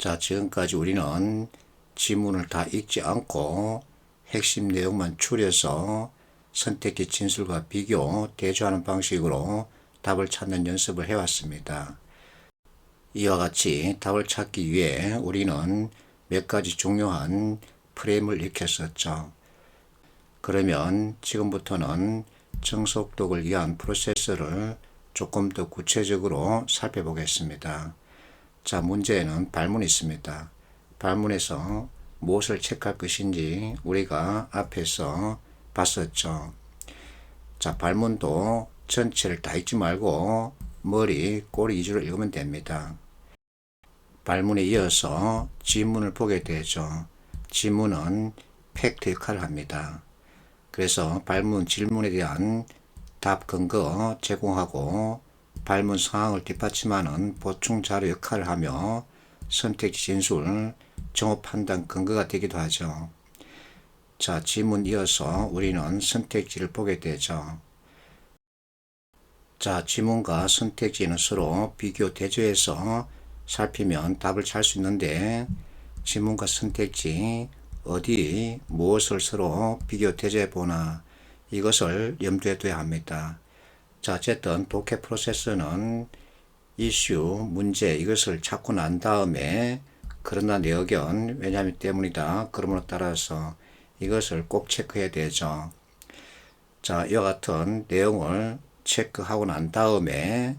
자, 지금까지 우리는 지문을 다 읽지 않고 핵심 내용만 추려서 선택지 진술과 비교, 대조하는 방식으로 답을 찾는 연습을 해왔습니다. 이와 같이 답을 찾기 위해 우리는 몇 가지 중요한 프레임을 익혔었죠. 그러면 지금부터는 정속독을 위한 프로세스를 조금 더 구체적으로 살펴보겠습니다. 자, 문제에는 발문이 있습니다. 발문에서 무엇을 체크할 것인지 우리가 앞에서 봤었죠. 자, 발문도 전체를 다 읽지 말고 머리, 꼬리 위주로 읽으면 됩니다. 발문에 이어서 지문을 보게 되죠. 지문은 팩트 역할을 합니다. 그래서 발문 질문에 대한 답 근거 제공하고 발문 상황을 뒷받침하는 보충 자료 역할을 하며 선택지 진술, 정오 판단 근거가 되기도 하죠. 자, 지문 이어서 우리는 선택지를 보게 되죠. 자, 지문과 선택지는 서로 비교 대조해서 살피면 답을 찾을 수 있는데 지문과 선택지 어디 무엇을 서로 비교 대조해 보나 이것을 염두에 둬야 합니다. 자, 어쨌든 독해 프로세스는 이슈, 문제 이것을 찾고 난 다음에 그러나 내 의견 왜냐하면 때문이다 그러므로 따라서 이것을 꼭 체크해야 되죠. 자, 이와 같은 내용을 체크하고 난 다음에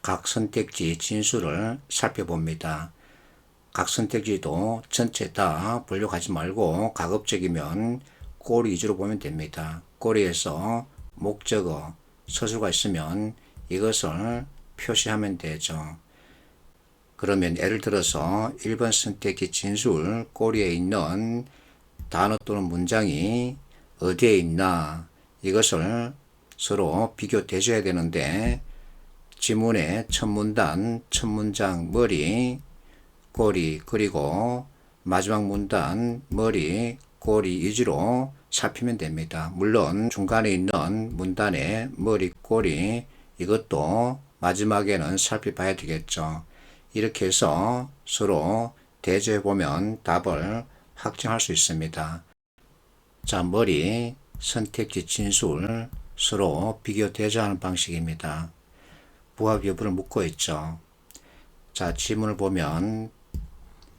각 선택지 진술을 살펴봅니다. 각 선택지도 전체 다 분류하지 말고 가급적이면 꼬리 위주로 보면 됩니다. 꼬리에서 목적어, 서술가 있으면 이것을 표시하면 되죠. 그러면 예를 들어서 1번 선택지 진술 꼬리에 있는 단어 또는 문장이 어디에 있나 이것을 서로 비교 대조해야 되는데 지문의 첫 문단, 첫 문장, 머리, 꼬리 그리고 마지막 문단, 머리, 꼬리 위주로 살피면 됩니다. 물론 중간에 있는 문단의 머리, 꼬리 이것도 마지막에는 살펴봐야 되겠죠. 이렇게 해서 서로 대조해 보면 답을 확정할 수 있습니다. 자, 머리, 선택지 진술 서로 비교 대조하는 방식입니다. 부합 여부를 묻고 있죠. 자, 지문을 보면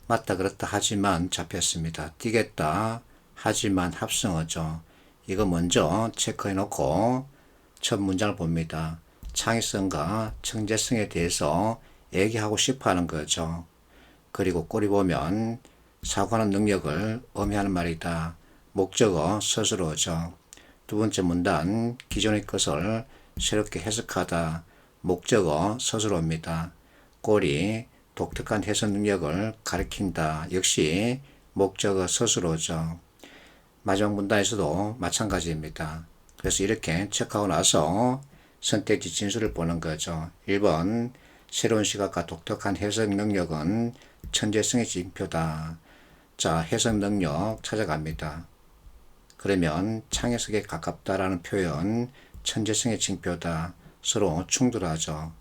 맞다 그렇다 하지만 잡혔습니다. 뛰겠다 하지만 합성어죠. 이거 먼저 체크해 놓고 첫 문장을 봅니다. 창의성과 청재성에 대해서 얘기하고 싶어 하는 거죠. 그리고 꼬리 보면 사고하는 능력을 의미하는 말이다. 목적어 서술어죠. 두 번째 문단 기존의 것을 새롭게 해석하다. 목적어 서술어입니다. 꼬리 독특한 해석 능력을 가리킨다. 역시 목적어 서술어죠. 마지막 문단에서도 마찬가지입니다. 그래서 이렇게 체크하고 나서 선택지 진술을 보는 거죠. 1번 새로운 시각과 독특한 해석 능력은 천재성의 징표다. 자, 해석 능력 찾아갑니다. 그러면 창의성에 가깝다라는 표현 천재성의 징표다. 서로 충돌하죠.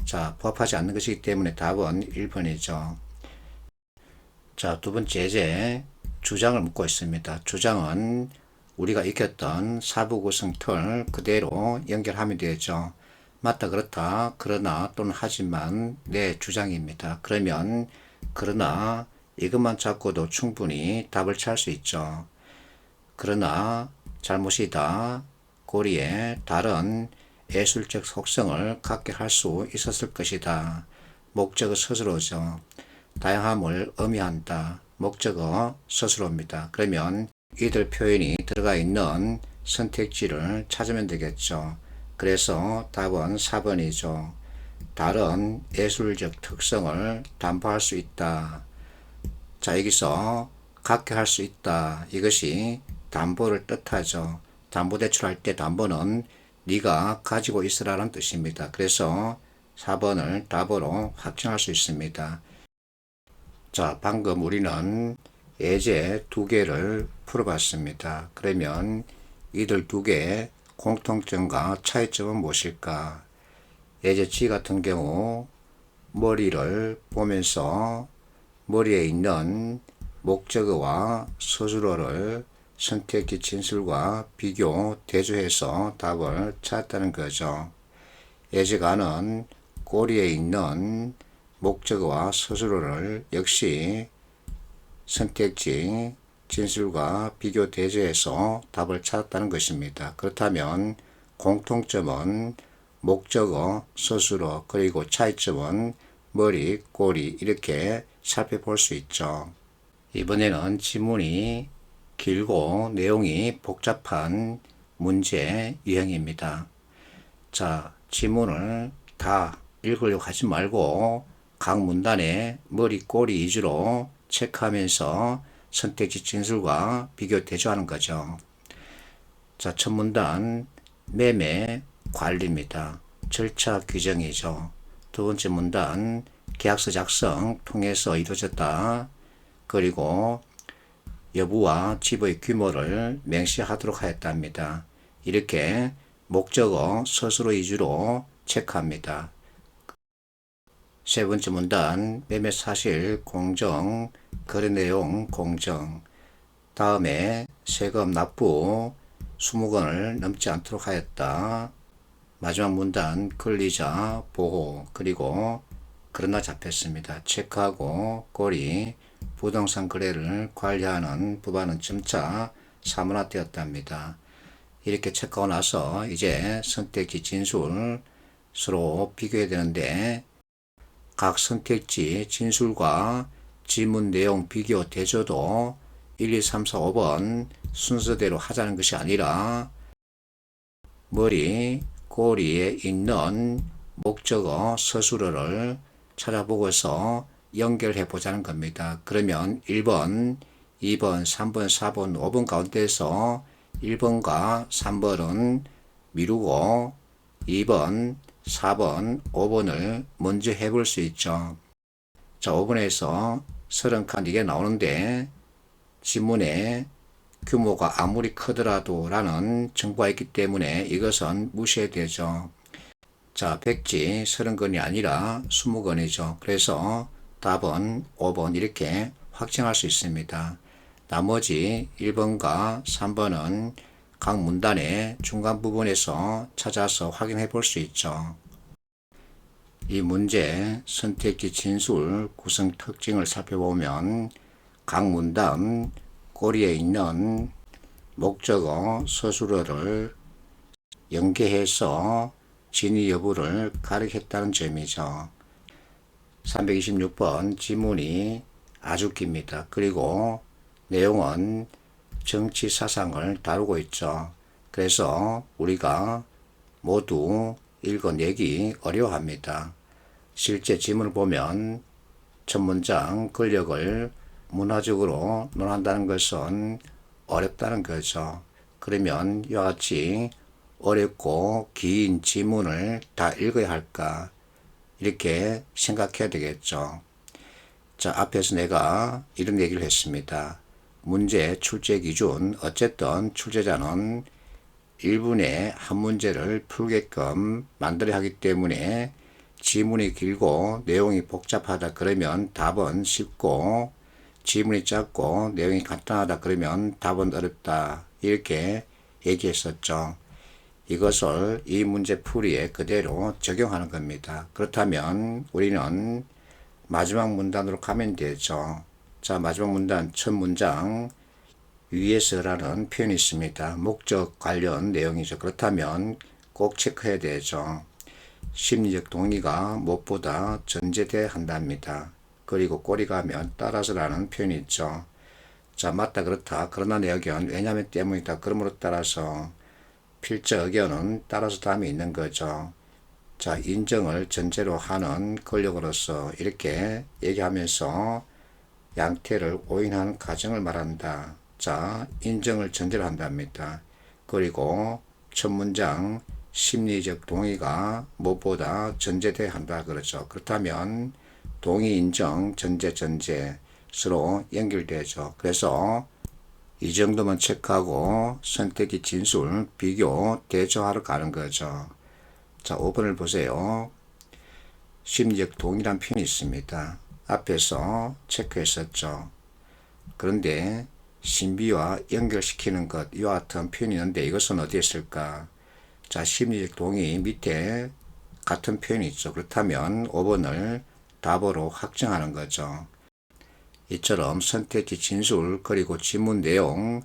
자, 부합하지 않는 것이기 때문에 답은 1번이죠. 자, 두 번째 예제 주장을 묻고 있습니다. 주장은 우리가 익혔던 사부 구성 틀 그대로 연결하면 되죠. 맞다 그렇다 그러나 또는 하지만 내 주장입니다. 그러면 그러나 이것만 잡고도 충분히 답을 찾을 수 있죠. 그러나 잘못이다. 고리에 다른 예술적 속성을 갖게 할 수 있었을 것이다. 목적어 서술어죠. 다양함을 의미한다. 목적어 서술어입니다. 그러면 이들 표현이 들어가 있는 선택지를 찾으면 되겠죠. 그래서 답은 4번이죠. 다른 예술적 특성을 담보할 수 있다. 자, 여기서 갖게 할 수 있다. 이것이 담보를 뜻하죠. 담보대출할 때 담보는 네가 가지고 있으라는 뜻입니다. 그래서 4번을 답으로 확정할 수 있습니다. 자, 방금 우리는 예제 두 개를 풀어봤습니다. 그러면 이들 두 개의 공통점과 차이점은 무엇일까? 예제 G 같은 경우 머리를 보면서 머리에 있는 목적어와 서술어를 선택지 진술과 비교, 대조해서 답을 찾았다는 거죠. 예제가는 꼬리에 있는 목적어와 서술어를 역시 선택지 진술과 비교, 대조해서 답을 찾았다는 것입니다. 그렇다면 공통점은 목적어, 서술어, 그리고 차이점은 머리, 꼬리 이렇게 살펴볼 수 있죠. 이번에는 지문이 길고 내용이 복잡한 문제 유형입니다. 자, 지문을 다 읽으려고 하지 말고 각 문단에 머리, 꼬리 위주로 체크하면서 선택지 진술과 비교, 대조하는 거죠. 자, 첫 문단 매매 관리입니다. 절차 규정이죠. 두 번째 문단 계약서 작성 통해서 이루어졌다. 그리고 여부와 지부의 규모를 명시하도록 하였답니다. 이렇게 목적어, 서술어 위주로 체크합니다. 세 번째 문단 매매 사실 공정, 거래 내용 공정, 다음에 세금 납부 20건을 넘지 않도록 하였다. 마지막 문단 권리자 보호, 그리고 그러나 잡혔습니다. 체크하고 꼬리 부동산 거래를 관리하는 부반은 점차 사문화되었답니다. 이렇게 체크하고 나서 이제 선택지 진술 서로 비교해야 되는데 각 선택지 진술과 지문 내용 비교 대조도 1, 2, 3, 4, 5번 순서대로 하자는 것이 아니라 머리, 꼬리에 있는 목적어, 서술어를 찾아보고서 연결해 보자는 겁니다. 그러면 1번, 2번, 3번, 4번, 5번 가운데서 1번과 3번은 미루고 2번, 4번, 5번을 먼저 해볼 수 있죠. 자, 5번에서 30칸 이게 나오는데 지문에 규모가 아무리 크더라도 라는 정보가 있기 때문에 이것은 무시해야 되죠. 자, 백지 30건이 아니라 20건이죠. 그래서 답은 5번 이렇게 확정할 수 있습니다. 나머지 1번과 3번은 각 문단의 중간 부분에서 찾아서 확인해 볼 수 있죠. 이 문제 선택지 진술 구성 특징을 살펴보면 각 문단 꼬리에 있는 목적어, 서술어를 연계해서 진위 여부를 가리켰다는 점이죠. 326번 지문이 아주 깁니다. 그리고 내용은 정치 사상을 다루고 있죠. 그래서 우리가 모두 읽어내기 어려워합니다. 실제 지문을 보면 첫 문장 권력을 문화적으로 논한다는 것은 어렵다는 거죠. 그러면 이와 같이 어렵고 긴 지문을 다 읽어야 할까 이렇게 생각해야 되겠죠. 자, 앞에서 내가 이런 얘기를 했습니다. 문제 출제 기준, 어쨌든 출제자는 1분에 한 문제를 풀게끔 만들어야 하기 때문에 지문이 길고 내용이 복잡하다 그러면 답은 쉽고 지문이 짧고 내용이 간단하다 그러면 답은 어렵다 이렇게 얘기했었죠. 이것을 이 문제 풀이에 그대로 적용하는 겁니다. 그렇다면 우리는 마지막 문단으로 가면 되죠. 자, 마지막 문단 첫 문장 위에서라는 표현이 있습니다. 목적 관련 내용이죠. 그렇다면 꼭 체크해야 되죠. 심리적 동의가 무엇보다 전제돼야 한답니다. 그리고 꼬리가 하면 따라서라는 표현이 있죠. 자, 맞다 그렇다. 그러나 내 의견 왜냐면 때문이다. 그러므로 따라서 필적 의견은 따라서 다음에 있는 거죠. 자, 인정을 전제로 하는 권력으로서 이렇게 얘기하면서 양태를 오인하는 과정을 말한다. 자, 인정을 전제로 한답니다. 그리고 첫 문장 심리적 동의가 무엇보다 전제돼야 한다 그러죠. 그렇다면 동의, 인정, 전제, 서로 연결되죠. 그래서 이 정도만 체크하고 선택지 진술, 비교, 대조하러 가는 거죠. 자, 5번을 보세요. 심리적 동의란 표현이 있습니다. 앞에서 체크했었죠. 그런데 신비와 연결시키는 것, 이와 같은 표현이 있는데 이것은 어디에 있을까? 자, 심리적 동의 밑에 같은 표현이 있죠. 그렇다면 5번을 답으로 확정하는 거죠. 이처럼 선택지 진술 그리고 지문 내용,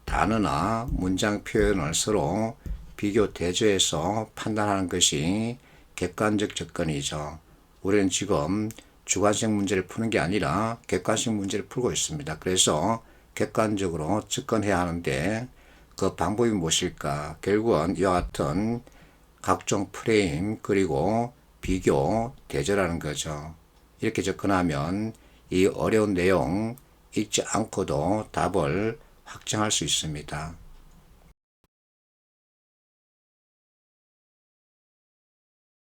단어나 문장 표현을 서로 비교 대조해서 판단하는 것이 객관적 접근이죠. 우리는 지금 주관식 문제를 푸는 게 아니라 객관식 문제를 풀고 있습니다. 그래서 객관적으로 접근해야 하는데 그 방법이 무엇일까? 결국은 이와 같은 각종 프레임 그리고 비교 대조라는 거죠. 이렇게 접근하면 이 어려운 내용 읽지 않고도 답을 확정할 수 있습니다.